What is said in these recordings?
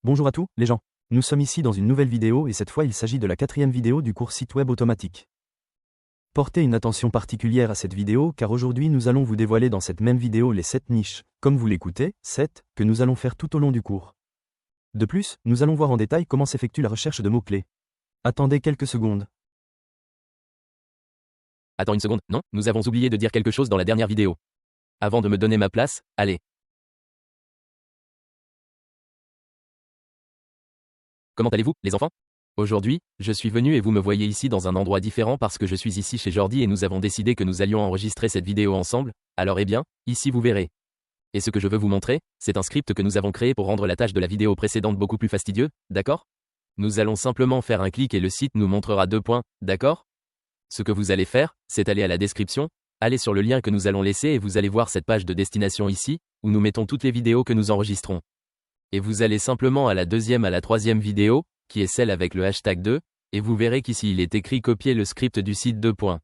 Bonjour à tous, les gens. Nous sommes ici dans une nouvelle vidéo et cette fois il s'agit de la 4e vidéo du cours site web automatique. Portez une attention particulière à cette vidéo car aujourd'hui nous allons vous dévoiler dans cette même vidéo les 7 niches, comme vous l'écoutez, 7, que nous allons faire tout au long du cours. De plus, nous allons voir en détail comment s'effectue la recherche de mots-clés. Attendez quelques secondes. Attends une seconde, non, nous avons oublié de dire quelque chose dans la dernière vidéo. Avant de me donner ma place, allez. Comment allez-vous, les enfants? Aujourd'hui, je suis venu et vous me voyez ici dans un endroit différent parce que je suis ici chez Jordi et nous avons décidé que nous allions enregistrer cette vidéo ensemble, alors eh bien, ici vous verrez. Et ce que je veux vous montrer, c'est un script que nous avons créé pour rendre la tâche de la vidéo précédente beaucoup plus fastidieuse, d'accord? Nous allons simplement faire un clic et le site nous montrera 2 points, d'accord? Ce que vous allez faire, c'est aller à la description, aller sur le lien que nous allons laisser et vous allez voir cette page de destination ici, où nous mettons toutes les vidéos que nous enregistrons. Et vous allez simplement à la 2e à la 3e vidéo, qui est celle avec le hashtag 2, et vous verrez qu'ici il est écrit copier le script du site 2 points.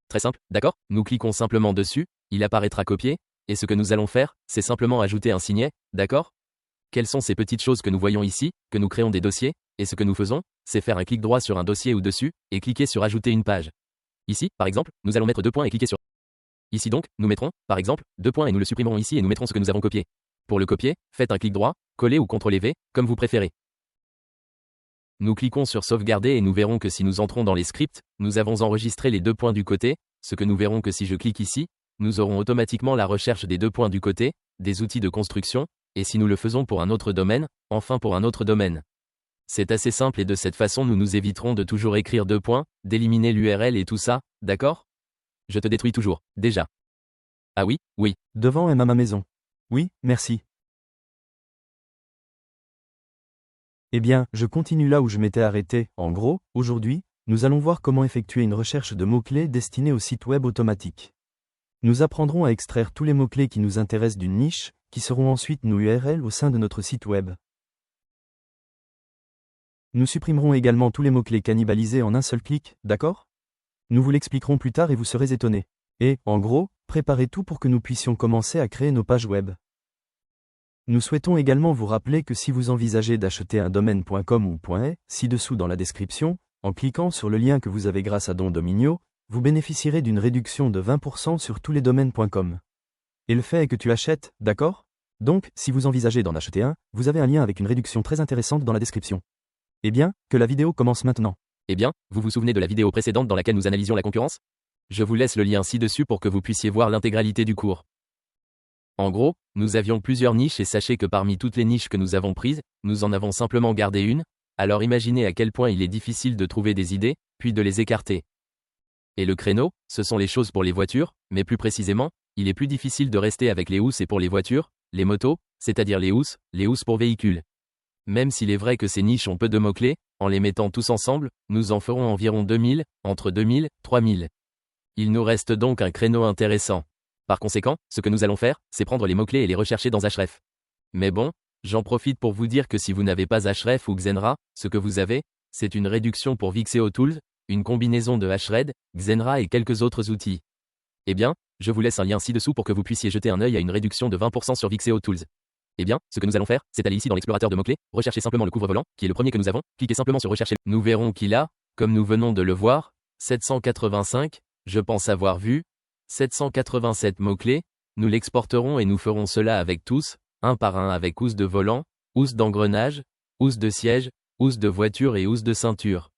Très simple, d'accord? Nous cliquons simplement dessus, il apparaîtra copier, et ce que nous allons faire, c'est simplement ajouter un signet, d'accord? Quelles sont ces petites choses que nous voyons ici, que nous créons des dossiers, et ce que nous faisons, c'est faire un clic droit sur un dossier ou dessus, et cliquer sur ajouter une page. Ici, par exemple, nous allons mettre 2 points et cliquer sur. Ici donc, nous mettrons, par exemple, 2 points et nous le supprimerons ici et nous mettrons ce que nous avons copié. Pour le copier, faites un clic droit, coller ou CTRL V, comme vous préférez. Nous cliquons sur sauvegarder et nous verrons que si nous entrons dans les scripts, nous avons enregistré les 2 points du côté, ce que nous verrons que si je clique ici, nous aurons automatiquement la recherche des 2 points du côté, des outils de construction, et si nous le faisons pour un autre domaine, enfin pour un autre domaine. C'est assez simple et de cette façon nous nous éviterons de toujours écrire 2 points, d'éliminer l'URL et tout ça, d'accord? Je te détruis toujours, déjà. Ah oui, oui. Devant et à ma maison. Oui, merci. Eh bien, je continue là où je m'étais arrêté. En gros, aujourd'hui, nous allons voir comment effectuer une recherche de mots-clés destinée au site web automatique. Nous apprendrons à extraire tous les mots-clés qui nous intéressent d'une niche, qui seront ensuite nos URL au sein de notre site web. Nous supprimerons également tous les mots-clés cannibalisés en un seul clic, d'accord? Nous vous l'expliquerons plus tard et vous serez étonnés. Et, en gros, préparez tout pour que nous puissions commencer à créer nos pages web. Nous souhaitons également vous rappeler que si vous envisagez d'acheter un domaine .com ou .est, ci-dessous dans la description, en cliquant sur le lien que vous avez grâce à Don Dominio, vous bénéficierez d'une réduction de 20% sur tous les domaines .com. Et le fait est que tu achètes, d'accord? Donc, si vous envisagez d'en acheter un, vous avez un lien avec une réduction très intéressante dans la description. Eh bien, que la vidéo commence maintenant. Eh bien, vous vous souvenez de la vidéo précédente dans laquelle nous analysions la concurrence? Je vous laisse le lien ci-dessus pour que vous puissiez voir l'intégralité du cours. En gros, nous avions plusieurs niches et sachez que parmi toutes les niches que nous avons prises, nous en avons simplement gardé une, alors imaginez à quel point il est difficile de trouver des idées, puis de les écarter. Et le créneau, ce sont les choses pour les voitures, mais plus précisément, il est plus difficile de rester avec les housses et pour les voitures, les motos, c'est-à-dire les housses pour véhicules. Même s'il est vrai que ces niches ont peu de mots-clés, en les mettant tous ensemble, nous en ferons environ 2000, entre 2000, 3000. Il nous reste donc un créneau intéressant. Par conséquent, ce que nous allons faire, c'est prendre les mots-clés et les rechercher dans Ahref. Mais bon, j'en profite pour vous dire que si vous n'avez pas Ahref ou Xenra, ce que vous avez, c'est une réduction pour Vixeo Tools, une combinaison de Hred, Xenra et quelques autres outils. Eh bien, je vous laisse un lien ci-dessous pour que vous puissiez jeter un œil à une réduction de 20% sur Vixeo Tools. Eh bien, ce que nous allons faire, c'est aller ici dans l'explorateur de mots-clés, rechercher simplement le couvre-volant, qui est le premier que nous avons, cliquez simplement sur rechercher. Nous verrons qu'il a, comme nous venons de le voir, 785, je pense avoir vu, 787 mots-clés, nous l'exporterons et nous ferons cela avec tous, un par un avec housse de volant, housse d'engrenage, housse de siège, housse de voiture et housse de ceinture.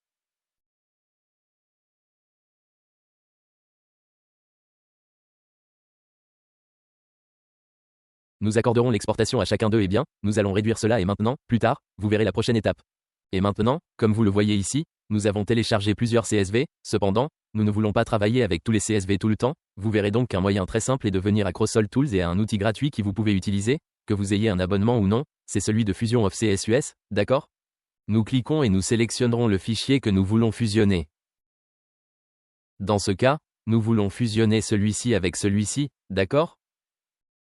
Nous accorderons l'exportation à chacun d'eux et bien, nous allons réduire cela et maintenant, plus tard, vous verrez la prochaine étape. Et maintenant, comme vous le voyez ici, nous avons téléchargé plusieurs CSV, cependant, nous ne voulons pas travailler avec tous les CSV tout le temps, vous verrez donc qu'un moyen très simple est de venir à Crossol Tools et à un outil gratuit qui vous pouvez utiliser, que vous ayez un abonnement ou non, c'est celui de Fusion of CSUS, d'accord? Nous cliquons et nous sélectionnerons le fichier que nous voulons fusionner. Dans ce cas, nous voulons fusionner celui-ci avec celui-ci, d'accord?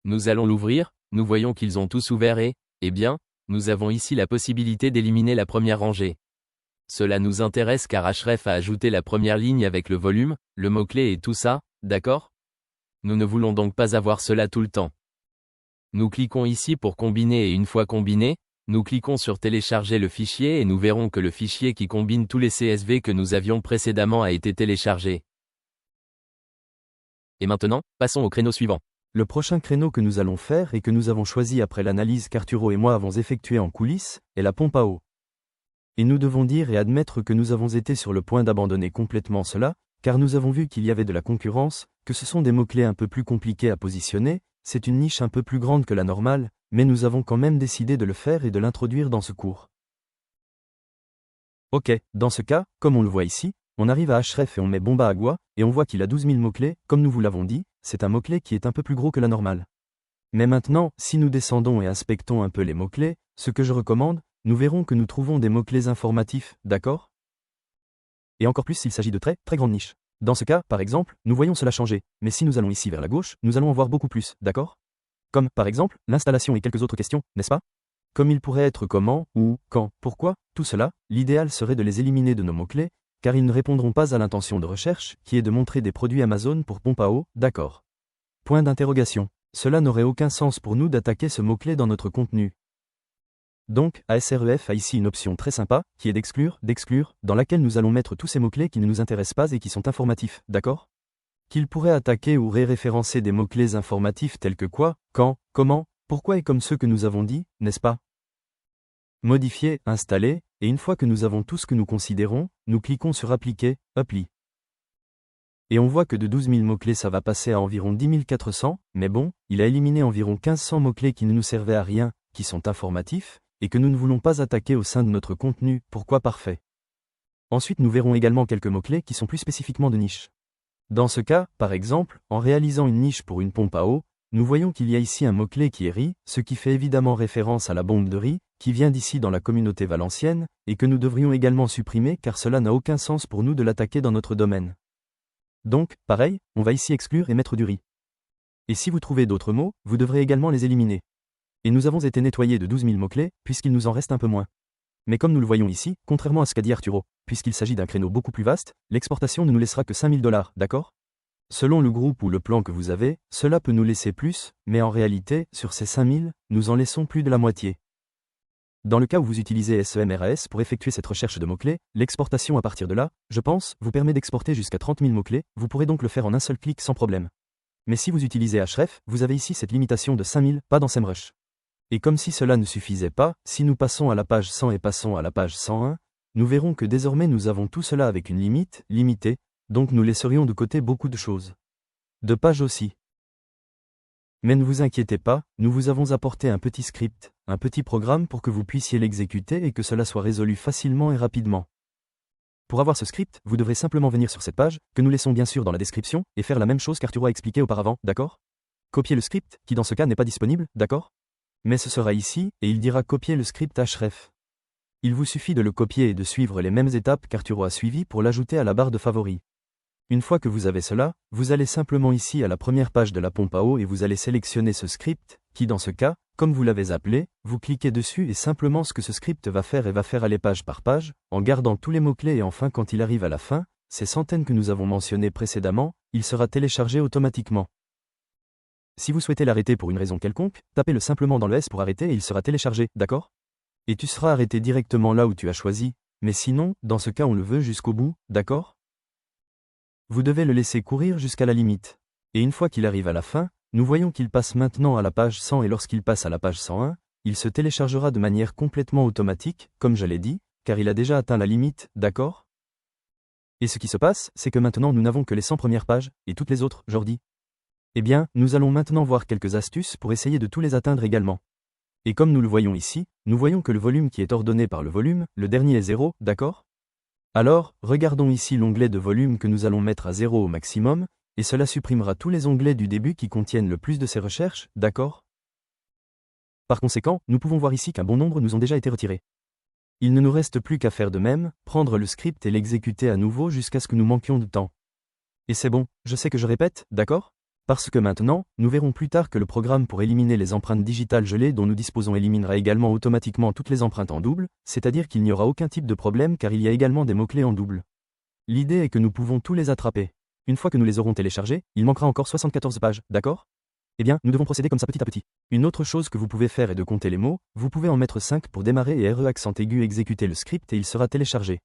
Nous allons l'ouvrir, nous voyons qu'ils ont tous ouvert et, eh bien, nous avons ici la possibilité d'éliminer la première rangée. Cela nous intéresse car Ahref a ajouté la première ligne avec le volume, le mot-clé et tout ça, d'accord? Nous ne voulons donc pas avoir cela tout le temps. Nous cliquons ici pour combiner et une fois combiné, Nous cliquons sur télécharger le fichier et nous verrons que le fichier qui combine tous les CSV que nous avions précédemment a été téléchargé. Et maintenant, passons au créneau suivant. Le prochain créneau que nous allons faire et que nous avons choisi après l'analyse qu'Arturo et moi avons effectuée en coulisses est la pompe à eau. Et nous devons dire et admettre que nous avons été sur le point d'abandonner complètement cela, car nous avons vu qu'il y avait de la concurrence, que ce sont des mots-clés un peu plus compliqués à positionner, c'est une niche un peu plus grande que la normale, mais nous avons quand même décidé de le faire et de l'introduire dans ce cours. Ok, dans ce cas, comme on le voit ici, on arrive à href et on met Bomba Agua, et on voit qu'il a 12 000 mots-clés, comme nous vous l'avons dit, c'est un mot-clé qui est un peu plus gros que la normale. Mais maintenant, si nous descendons et inspectons un peu les mots-clés, ce que je recommande, nous verrons que nous trouvons des mots-clés informatifs, d'accord? Et encore plus s'il s'agit de très grandes niches. Dans ce cas, par exemple, nous voyons cela changer, mais si nous allons ici vers la gauche, nous allons en voir beaucoup plus, d'accord? Comme, par exemple, l'installation et quelques autres questions, n'est-ce pas? Comme il pourrait être comment, où, quand, pourquoi, tout cela, l'idéal serait de les éliminer de nos mots-clés, car ils ne répondront pas à l'intention de recherche, qui est de montrer des produits Amazon pour pompe à eau, d'accord. Point d'interrogation. Cela n'aurait aucun sens pour nous d'attaquer ce mot-clé dans notre contenu. Donc, ASREF a ici une option très sympa, qui est d'exclure, dans laquelle nous allons mettre tous ces mots-clés qui ne nous intéressent pas et qui sont informatifs, d'accord? Qu'il pourrait attaquer ou référencer des mots-clés informatifs tels que quoi, quand, comment, pourquoi et comme ceux que nous avons dit, n'est-ce pas? Modifier, installer, et une fois que nous avons tout ce que nous considérons, nous cliquons sur Appliquer, Apply. Et on voit que de 12 000 mots-clés ça va passer à environ 10 400, mais bon, il a éliminé environ 1500 mots-clés qui ne nous servaient à rien, qui sont informatifs, et que nous ne voulons pas attaquer au sein de notre contenu, pourquoi parfait. Ensuite nous verrons également quelques mots-clés qui sont plus spécifiquement de niche. Dans ce cas, par exemple, en réalisant une niche pour une pompe à eau, nous voyons qu'il y a ici un mot-clé qui est riz, ce qui fait évidemment référence à la bombe de riz, qui vient d'ici dans la communauté valencienne, et que nous devrions également supprimer car cela n'a aucun sens pour nous de l'attaquer dans notre domaine. Donc, pareil, on va ici exclure et mettre du riz. Et si vous trouvez d'autres mots, vous devrez également les éliminer. Et nous avons été nettoyés de 12 000 mots-clés, puisqu'il nous en reste un peu moins. Mais comme nous le voyons ici, contrairement à ce qu'a dit Arturo, puisqu'il s'agit d'un créneau beaucoup plus vaste, l'exportation ne nous laissera que 5 000 $, d'accord? Selon le groupe ou le plan que vous avez, cela peut nous laisser plus, mais en réalité, sur ces 5 000, nous en laissons plus de la moitié. Dans le cas où vous utilisez SEMRAS pour effectuer cette recherche de mots-clés, l'exportation à partir de là, je pense, vous permet d'exporter jusqu'à 30 000 mots-clés, vous pourrez donc le faire en un seul clic sans problème. Mais si vous utilisez href, vous avez ici cette limitation de 5 000, pas dans SEMrush. Et comme si cela ne suffisait pas, si nous passons à la page 100 et passons à la page 101, nous verrons que désormais nous avons tout cela avec une limite, limitée, donc nous laisserions de côté beaucoup de choses. De pages aussi. Mais ne vous inquiétez pas, nous vous avons apporté un petit script, un petit programme pour que vous puissiez l'exécuter et que cela soit résolu facilement et rapidement. Pour avoir ce script, vous devrez simplement venir sur cette page, que nous laissons bien sûr dans la description, et faire la même chose qu'Arturo a expliqué auparavant, d'accord? Copier le script, qui dans ce cas n'est pas disponible, d'accord? Mais ce sera ici, et il dira copier le script href. Il vous suffit de le copier et de suivre les mêmes étapes qu'Arturo a suivies pour l'ajouter à la barre de favoris. Une fois que vous avez cela, vous allez simplement ici à la première page de la pompe à eau et vous allez sélectionner ce script, qui dans ce cas, comme vous l'avez appelé, vous cliquez dessus et simplement ce que ce script va faire aller page par page, en gardant tous les mots-clés et enfin quand il arrive à la fin, ces centaines que nous avons mentionnées précédemment, il sera téléchargé automatiquement. Si vous souhaitez l'arrêter pour une raison quelconque, tapez-le simplement dans le S pour arrêter et il sera téléchargé, d'accord? Et tu seras arrêté directement là où tu as choisi, mais sinon, dans ce cas on le veut jusqu'au bout, d'accord? Vous devez le laisser courir jusqu'à la limite. Et une fois qu'il arrive à la fin, nous voyons qu'il passe maintenant à la page 100 et lorsqu'il passe à la page 101, il se téléchargera de manière complètement automatique, comme je l'ai dit, car il a déjà atteint la limite, d'accord? Et ce qui se passe, c'est que maintenant nous n'avons que les 100 premières pages, et toutes les autres, Jordi. Eh bien, nous allons maintenant voir quelques astuces pour essayer de tous les atteindre également. Et comme nous le voyons ici, nous voyons que le volume qui est ordonné par le volume, le dernier est 0, d'accord? Alors, regardons ici l'onglet de volume que nous allons mettre à 0 au maximum, et cela supprimera tous les onglets du début qui contiennent le plus de ces recherches, d'accord? Par conséquent, nous pouvons voir ici qu'un bon nombre nous ont déjà été retirés. Il ne nous reste plus qu'à faire de même, prendre le script et l'exécuter à nouveau jusqu'à ce que nous manquions de temps. Et c'est bon, je sais que je répète, d'accord? Parce que maintenant, nous verrons plus tard que le programme pour éliminer les empreintes digitales gelées dont nous disposons éliminera également automatiquement toutes les empreintes en double, c'est-à-dire qu'il n'y aura aucun type de problème car il y a également des mots-clés en double. L'idée est que nous pouvons tous les attraper. Une fois que nous les aurons téléchargés, il manquera encore 74 pages, d'accord? Eh bien, nous devons procéder comme ça petit à petit. Une autre chose que vous pouvez faire est de compter les mots, vous pouvez en mettre 5 pour démarrer et RE accent aigu exécuter le script et il sera téléchargé.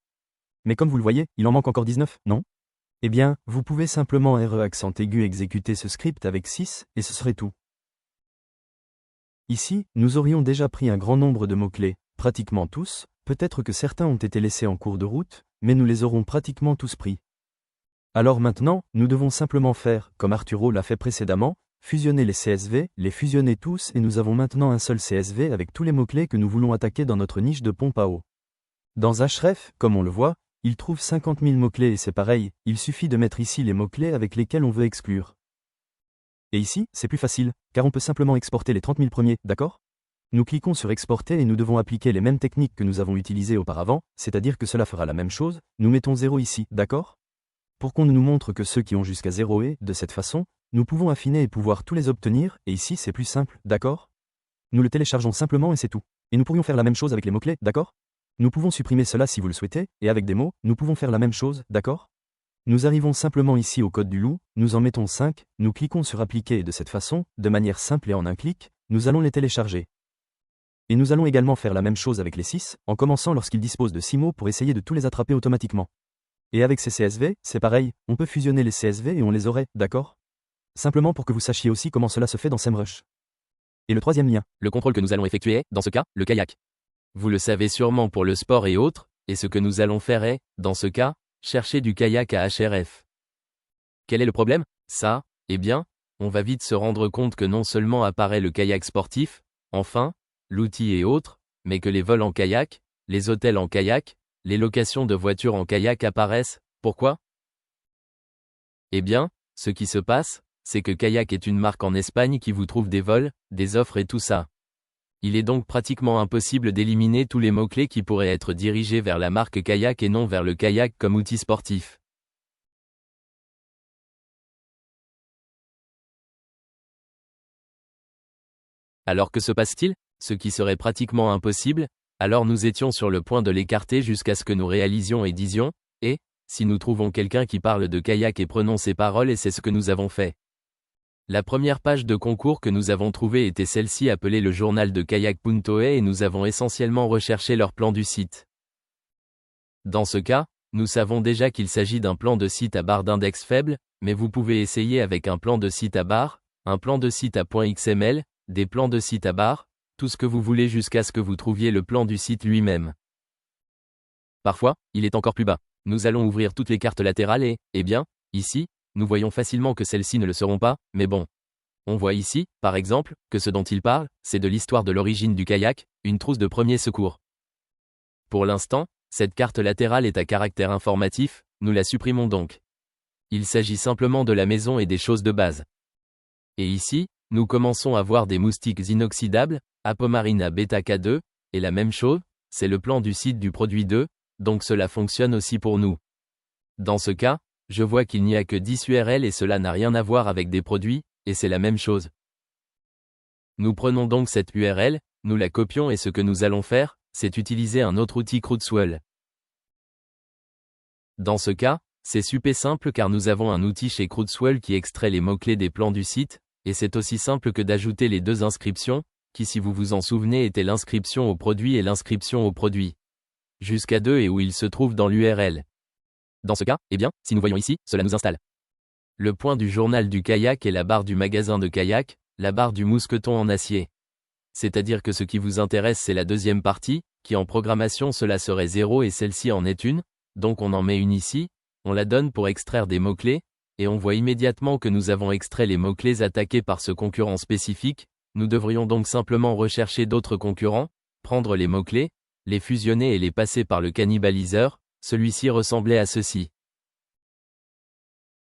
Mais comme vous le voyez, il en manque encore 19, non? Eh bien, vous pouvez simplement RE accent aigu exécuter ce script avec 6, et ce serait tout. Ici, nous aurions déjà pris un grand nombre de mots-clés, pratiquement tous, peut-être que certains ont été laissés en cours de route, mais nous les aurons pratiquement tous pris. Alors maintenant, nous devons simplement faire, comme Arturo l'a fait précédemment, fusionner les CSV, les fusionner tous et nous avons maintenant un seul CSV avec tous les mots-clés que nous voulons attaquer dans notre niche de pompe à eau. Dans Href, comme on le voit, il trouve 50 000 mots-clés et c'est pareil, il suffit de mettre ici les mots-clés avec lesquels on veut exclure. Et ici, c'est plus facile, car on peut simplement exporter les 30 000 premiers, d'accord? Nous cliquons sur exporter et nous devons appliquer les mêmes techniques que nous avons utilisées auparavant, c'est-à-dire que cela fera la même chose, nous mettons 0 ici, d'accord? Pour qu'on nous montre que ceux qui ont jusqu'à 0 et, de cette façon, nous pouvons affiner et pouvoir tous les obtenir, et ici c'est plus simple, d'accord? Nous le téléchargeons simplement et c'est tout. Et nous pourrions faire la même chose avec les mots-clés, d'accord? Nous pouvons supprimer cela si vous le souhaitez, et avec des mots, nous pouvons faire la même chose, d'accord? Nous arrivons simplement ici au code du loup, nous en mettons 5, nous cliquons sur appliquer et de cette façon, de manière simple et en un clic, nous allons les télécharger. Et nous allons également faire la même chose avec les 6, en commençant lorsqu'ils disposent de 6 mots pour essayer de tous les attraper automatiquement. Et avec ces CSV, c'est pareil, on peut fusionner les CSV et on les aurait, d'accord? Simplement pour que vous sachiez aussi comment cela se fait dans SEMrush. Et le troisième lien. Le contrôle que nous allons effectuer est, dans ce cas, le kayak. Vous le savez sûrement pour le sport et autres, et ce que nous allons faire est, dans ce cas, chercher du kayak à Href. Quel est le problème? Ça, eh bien, on va vite se rendre compte que non seulement apparaît le kayak sportif, enfin, l'outil et autres, mais que les vols en kayak, les hôtels en kayak, les locations de voitures en kayak apparaissent. Pourquoi? Eh bien, ce qui se passe, c'est que Kayak est une marque en Espagne qui vous trouve des vols, des offres et tout ça. Il est donc pratiquement impossible d'éliminer tous les mots-clés qui pourraient être dirigés vers la marque Kayak et non vers le kayak comme outil sportif. Alors que se passe-t-il? Ce qui serait pratiquement impossible, alors nous étions sur le point de l'écarter jusqu'à ce que nous réalisions et disions, et, si nous trouvons quelqu'un qui parle de kayak et prenons ses paroles et c'est ce que nous avons fait. La première page de concours que nous avons trouvée était celle-ci appelée le journal de kayak.oe et nous avons essentiellement recherché leur plan du site. Dans ce cas, nous savons déjà qu'il s'agit d'un plan de site à barre d'index faible, mais vous pouvez essayer avec un plan de site à barre, un plan de site à .xml, des plans de site à barre, tout ce que vous voulez jusqu'à ce que vous trouviez le plan du site lui-même. Parfois, il est encore plus bas. Nous allons ouvrir toutes les cartes latérales et, eh bien, ici, nous voyons facilement que celles-ci ne le seront pas, mais bon. On voit ici, par exemple, que ce dont il parle, c'est de l'histoire de l'origine du kayak, une trousse de premiers secours. Pour l'instant, cette carte latérale est à caractère informatif, nous la supprimons donc. Il s'agit simplement de la maison et des choses de base. Et ici, nous commençons à voir des moustiques inoxydables, Apomarina beta K2, et la même chose, c'est le plan du site du produit 2, donc cela fonctionne aussi pour nous. Dans ce cas, je vois qu'il n'y a que 10 URL et cela n'a rien à voir avec des produits, et c'est la même chose. Nous prenons donc cette URL, nous la copions et ce que nous allons faire, c'est utiliser un autre outil Crowdswell. Dans ce cas, c'est super simple car nous avons un outil chez Crowdswell qui extrait les mots-clés des plans du site, et c'est aussi simple que d'ajouter les deux inscriptions, qui si vous vous en souvenez étaient l'inscription au produit et l'inscription au produit. Jusqu'à 2 et où il se trouve dans l'URL. Dans ce cas, eh bien, si nous voyons ici, cela nous installe. Le point du journal du kayak et la barre du magasin de kayak, la barre du mousqueton en acier. C'est-à-dire que ce qui vous intéresse c'est la deuxième partie, qui en programmation cela serait 0 et celle-ci en est une, donc on en met une ici, on la donne pour extraire des mots-clés, et on voit immédiatement que nous avons extrait les mots-clés attaqués par ce concurrent spécifique, nous devrions donc simplement rechercher d'autres concurrents, prendre les mots-clés, les fusionner et les passer par le cannibaliseur, celui-ci ressemblait à ceci.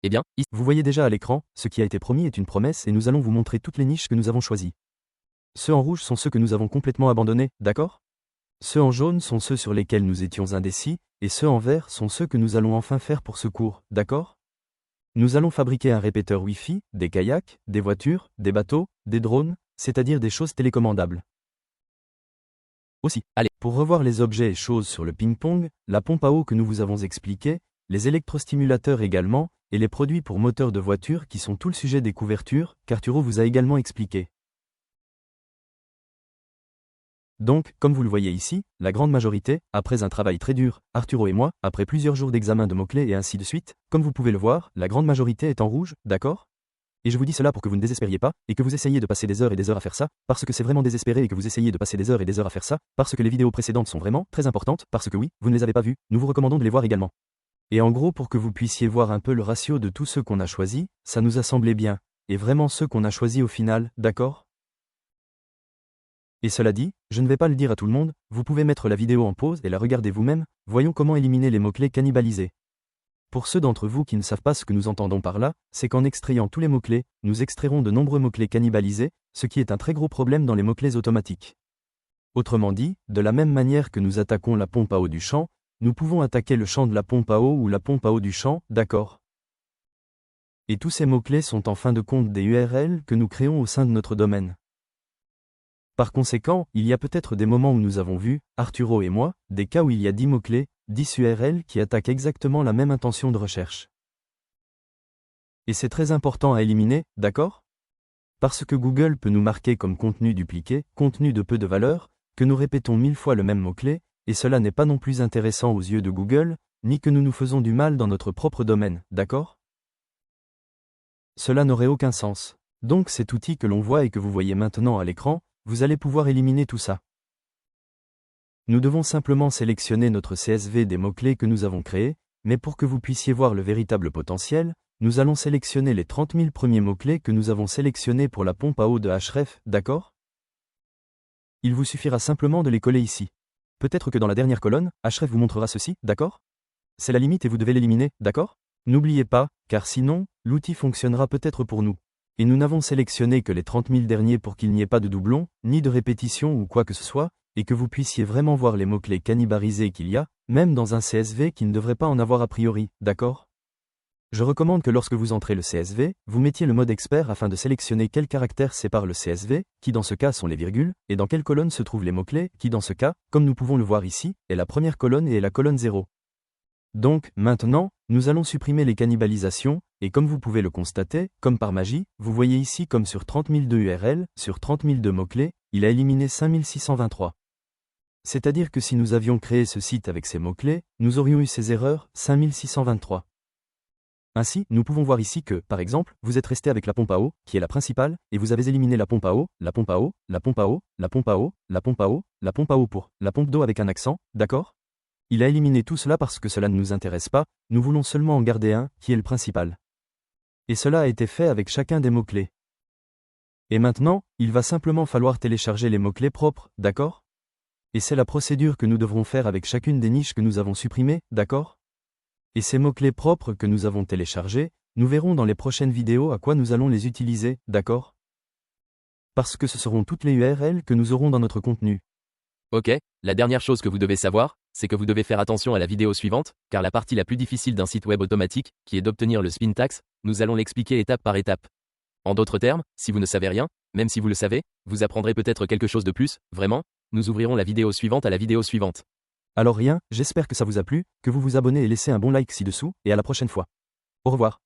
Eh bien, ici, vous voyez déjà à l'écran, ce qui a été promis est une promesse et nous allons vous montrer toutes les niches que nous avons choisies. Ceux en rouge sont ceux que nous avons complètement abandonnés, d'accord? Ceux en jaune sont ceux sur lesquels nous étions indécis, et ceux en vert sont ceux que nous allons enfin faire pour ce cours, d'accord? Nous allons fabriquer un répéteur Wi-Fi, des kayaks, des voitures, des bateaux, des drones, c'est-à-dire des choses télécommandables. Aussi, allez, pour revoir les objets et choses sur le ping-pong, la pompe à eau que nous vous avons expliqué, les électrostimulateurs également, et les produits pour moteurs de voiture qui sont tout le sujet des couvertures, qu'Arturo vous a également expliqué. Donc, comme vous le voyez ici, la grande majorité, après un travail très dur, Arturo et moi, après plusieurs jours d'examen de mots-clés et ainsi de suite, comme vous pouvez le voir, la grande majorité est en rouge, d'accord? Et je vous dis cela pour que vous ne désespériez pas, et que vous essayiez de passer des heures et des heures à faire ça, parce que c'est vraiment désespéré et que vous essayez de passer des heures et des heures à faire ça, parce que les vidéos précédentes sont vraiment très importantes, parce que oui, vous ne les avez pas vues, nous vous recommandons de les voir également. Et en gros pour que vous puissiez voir un peu le ratio de tous ceux qu'on a choisis, ça nous a semblé bien, et vraiment ceux qu'on a choisis au final, d'accord? Et cela dit, je ne vais pas le dire à tout le monde, vous pouvez mettre la vidéo en pause et la regarder vous-même, voyons comment éliminer les mots-clés cannibalisés. Pour ceux d'entre vous qui ne savent pas ce que nous entendons par là, c'est qu'en extrayant tous les mots-clés, nous extrairons de nombreux mots-clés cannibalisés, ce qui est un très gros problème dans les mots-clés automatiques. Autrement dit, de la même manière que nous attaquons la pompe à eau du champ, nous pouvons attaquer le champ de la pompe à eau ou la pompe à eau du champ, d'accord? Et tous ces mots-clés sont en fin de compte des URL que nous créons au sein de notre domaine. Par conséquent, il y a peut-être des moments où nous avons vu, Arturo et moi, des cas où il y a 10 mots-clés, 10 URL qui attaquent exactement la même intention de recherche. Et c'est très important à éliminer, d'accord? Parce que Google peut nous marquer comme contenu dupliqué, contenu de peu de valeur, que nous répétons 1000 fois le même mot-clé, et cela n'est pas non plus intéressant aux yeux de Google, ni que nous nous faisons du mal dans notre propre domaine, d'accord? Cela n'aurait aucun sens. Donc cet outil que l'on voit et que vous voyez maintenant à l'écran, vous allez pouvoir éliminer tout ça. Nous devons simplement sélectionner notre CSV des mots-clés que nous avons créés, mais pour que vous puissiez voir le véritable potentiel, nous allons sélectionner les 30 000 premiers mots-clés que nous avons sélectionnés pour la pompe à eau de Href, d'accord? Il vous suffira simplement de les coller ici. Peut-être que dans la dernière colonne, Href vous montrera ceci, d'accord? C'est la limite et vous devez l'éliminer, d'accord? N'oubliez pas, car sinon, l'outil fonctionnera peut-être pour nous. Et nous n'avons sélectionné que les 30 000 derniers pour qu'il n'y ait pas de doublons, ni de répétition ou quoi que ce soit, et que vous puissiez vraiment voir les mots-clés cannibalisés qu'il y a, même dans un CSV qui ne devrait pas en avoir a priori, d'accord? Je recommande que lorsque vous entrez le CSV, vous mettiez le mode expert afin de sélectionner quels caractères séparent le CSV, qui dans ce cas sont les virgules, et dans quelle colonne se trouvent les mots-clés, qui dans ce cas, comme nous pouvons le voir ici, est la première colonne et est la colonne 0. Donc, maintenant, nous allons supprimer les cannibalisations, et comme vous pouvez le constater, comme par magie, vous voyez ici comme sur 30 002 URL, sur 30 002 mots-clés, il a éliminé 5623. C'est-à-dire que si nous avions créé ce site avec ces mots-clés, nous aurions eu ces erreurs, 5623. Ainsi, nous pouvons voir ici que, par exemple, vous êtes resté avec la pompe à eau, qui est la principale, et vous avez éliminé la pompe à eau, la pompe à eau, la pompe à eau, la pompe à eau, la pompe à eau, la pompe à eau pour la pompe d'eau avec un accent, d'accord? Il a éliminé tout cela parce que cela ne nous intéresse pas, nous voulons seulement en garder un, qui est le principal. Et cela a été fait avec chacun des mots-clés. Et maintenant, il va simplement falloir télécharger les mots-clés propres, d'accord? Et c'est la procédure que nous devrons faire avec chacune des niches que nous avons supprimées, d'accord? Et ces mots-clés propres que nous avons téléchargés, nous verrons dans les prochaines vidéos à quoi nous allons les utiliser, d'accord? Parce que ce seront toutes les URL que nous aurons dans notre contenu. Ok, la dernière chose que vous devez savoir, c'est que vous devez faire attention à la vidéo suivante, car la partie la plus difficile d'un site web automatique, qui est d'obtenir le spin tax, nous allons l'expliquer étape par étape. En d'autres termes, si vous ne savez rien, même si vous le savez, vous apprendrez peut-être quelque chose de plus, vraiment, nous ouvrirons la vidéo suivante à la vidéo suivante. Alors rien, j'espère que ça vous a plu, que vous vous abonnez et laissez un bon like ci-dessous, et à la prochaine fois. Au revoir.